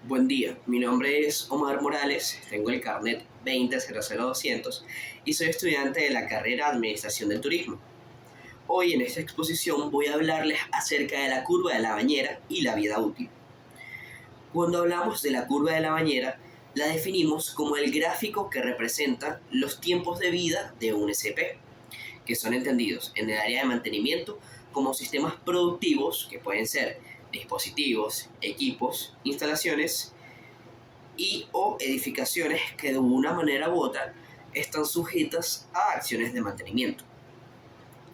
Buen día, mi nombre es Omar Morales, tengo el carnet 20-00200 y soy estudiante de la carrera Administración del Turismo. Hoy en esta exposición voy a hablarles acerca de la curva de la bañera y la vida útil. Cuando hablamos de la curva de la bañera, la definimos como el gráfico que representa los tiempos de vida de un SP, que son entendidos en el área de mantenimiento como sistemas productivos que pueden ser dispositivos, equipos, instalaciones y o edificaciones que de una manera u otra están sujetas a acciones de mantenimiento.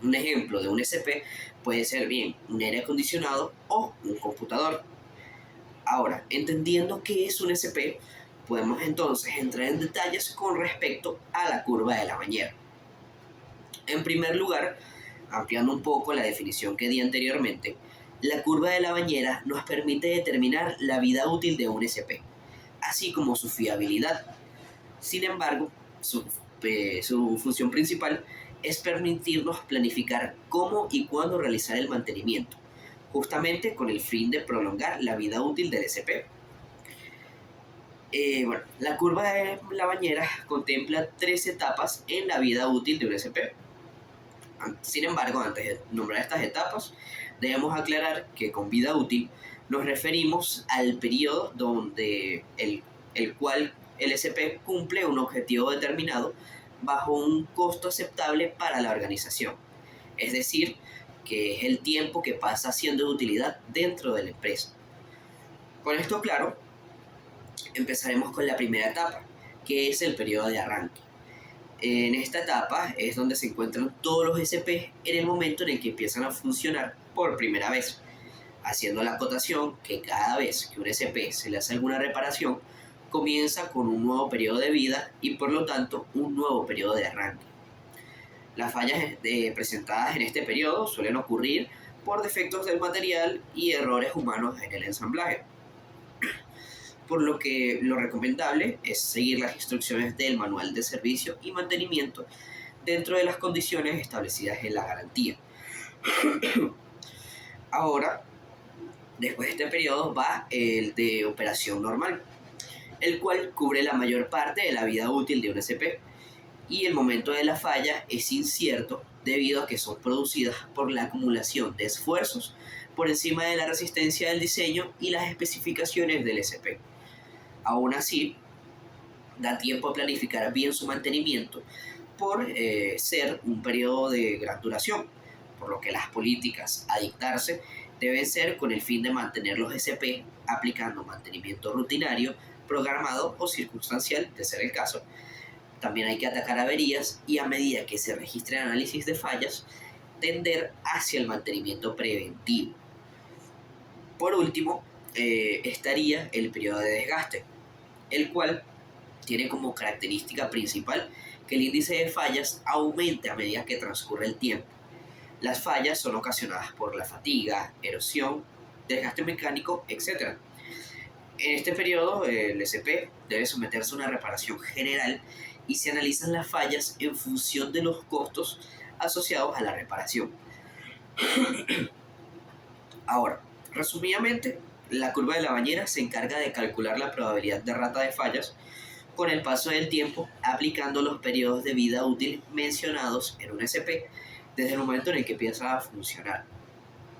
Un ejemplo de un SP puede ser bien un aire acondicionado o un computador. Ahora, entendiendo qué es un SP, podemos entonces entrar en detalles con respecto a la curva de la bañera. En primer lugar, ampliando un poco la definición que di anteriormente, la curva de la bañera nos permite determinar la vida útil de un SP, así como su fiabilidad. Sin embargo, su función principal es permitirnos planificar cómo y cuándo realizar el mantenimiento, justamente con el fin de prolongar la vida útil del SP. La curva de la bañera contempla 3 etapas en la vida útil de un SP. Sin embargo, antes de nombrar estas etapas, debemos aclarar que con vida útil nos referimos al periodo donde el cual el SP cumple un objetivo determinado bajo un costo aceptable para la organización. Es decir, que es el tiempo que pasa siendo de utilidad dentro de la empresa. Con esto claro, empezaremos con la primera etapa, que es el periodo de arranque. En esta etapa es donde se encuentran todos los SP en el momento en el que empiezan a funcionar por primera vez, haciendo la acotación que cada vez que un SP se le hace alguna reparación, comienza con un nuevo periodo de vida y por lo tanto un nuevo periodo de arranque. Las fallas presentadas en este periodo suelen ocurrir por defectos del material y errores humanos en el ensamblaje, por lo que lo recomendable es seguir las instrucciones del manual de servicio y mantenimiento dentro de las condiciones establecidas en la garantía. Ahora, después de este periodo va el de operación normal, el cual cubre la mayor parte de la vida útil de un SP, y el momento de la falla es incierto debido a que son producidas por la acumulación de esfuerzos por encima de la resistencia del diseño y las especificaciones del SP. Aún así, da tiempo a planificar bien su mantenimiento por ser un periodo de gran duración, por lo que las políticas a dictarse deben ser con el fin de mantener los SP aplicando mantenimiento rutinario, programado o circunstancial, de ser el caso. También hay que atacar averías y a medida que se registren análisis de fallas, tender hacia el mantenimiento preventivo. Por último, estaría el periodo de desgaste, el cual tiene como característica principal que el índice de fallas aumente a medida que transcurre el tiempo. Las fallas son ocasionadas por la fatiga, erosión, desgaste mecánico, etc. En este periodo, el SP debe someterse a una reparación general y se analizan las fallas en función de los costos asociados a la reparación. Ahora, resumidamente, la curva de la bañera se encarga de calcular la probabilidad de rata de fallas con el paso del tiempo, aplicando los periodos de vida útil mencionados en un SP desde el momento en el que empieza a funcionar,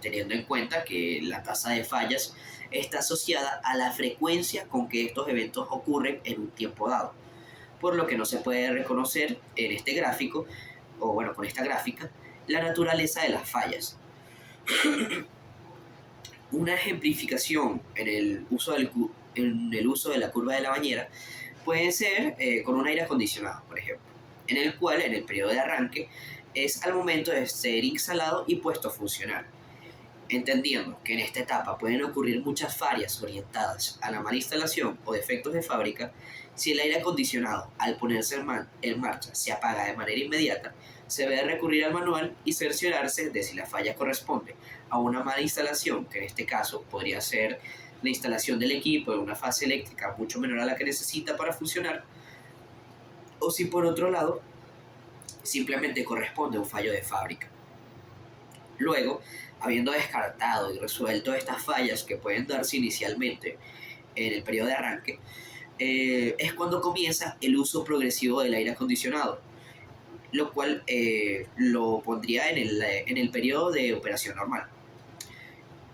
teniendo en cuenta que la tasa de fallas está asociada a la frecuencia con que estos eventos ocurren en un tiempo dado, por lo que no se puede reconocer en este gráfico, o bueno, con esta gráfica, la naturaleza de las fallas. Una ejemplificación en el uso de la curva de la bañera puede ser con un aire acondicionado, por ejemplo, en el cual en el periodo de arranque es al momento de ser instalado y puesto a funcionar. Entendiendo que en esta etapa pueden ocurrir muchas fallas orientadas a la mala instalación o defectos de fábrica, si el aire acondicionado al ponerse en marcha se apaga de manera inmediata, se debe recurrir al manual y cerciorarse de si la falla corresponde a una mala instalación, que en este caso podría ser la instalación del equipo en una fase eléctrica mucho menor a la que necesita para funcionar, o si por otro lado simplemente corresponde a un fallo de fábrica. Luego, habiendo descartado y resuelto estas fallas que pueden darse inicialmente en el periodo de arranque, es cuando comienza el uso progresivo del aire acondicionado, lo cual lo pondría en el periodo de operación normal,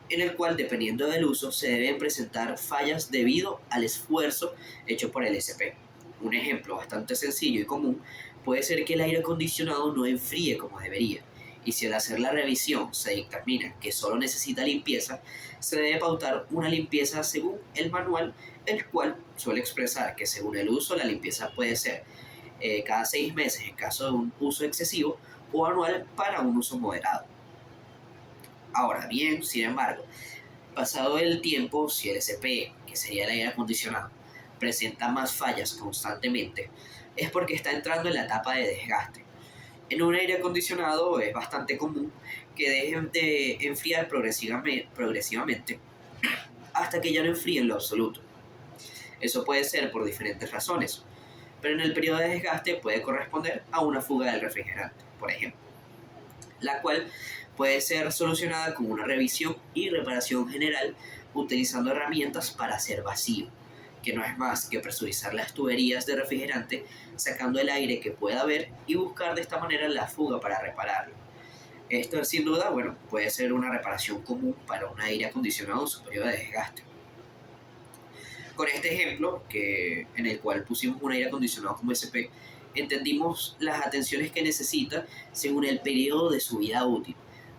en el cual, dependiendo del uso, se deben presentar fallas debido al esfuerzo hecho por el SP. Un ejemplo bastante sencillo y común puede ser que el aire acondicionado no enfríe como debería, y si al hacer la revisión se determina que solo necesita limpieza, se debe pautar una limpieza según el manual, el cual suele expresar que según el uso la limpieza puede ser cada 6 meses en caso de un uso excesivo o anual para un uso moderado. Ahora bien, sin embargo, pasado el tiempo, si el SP, que sería el aire acondicionado, presenta más fallas constantemente, es porque está entrando en la etapa de desgaste. En un aire acondicionado es bastante común que dejen de enfriar progresivamente hasta que ya no enfríe en lo absoluto. Eso puede ser por diferentes razones, pero en el periodo de desgaste puede corresponder a una fuga del refrigerante, por ejemplo, la cual puede ser solucionada con una revisión y reparación general utilizando herramientas para hacer vacío, que no es más que presurizar las tuberías de refrigerante sacando el aire que pueda haber y buscar de esta manera la fuga para repararlo. Esto sin duda, bueno, puede ser una reparación común para un aire acondicionado en su periodo de desgaste. Con este ejemplo, en el cual pusimos un aire acondicionado como SP, entendimos las atenciones que necesita según el periodo de su vida útil,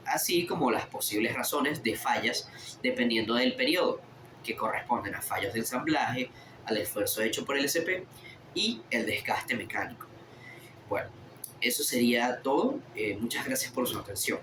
así como las posibles razones de fallas dependiendo del periodo, que corresponden a fallos de ensamblaje, al esfuerzo hecho por el SP y el desgaste mecánico. Bueno, eso sería todo. Muchas gracias por su atención.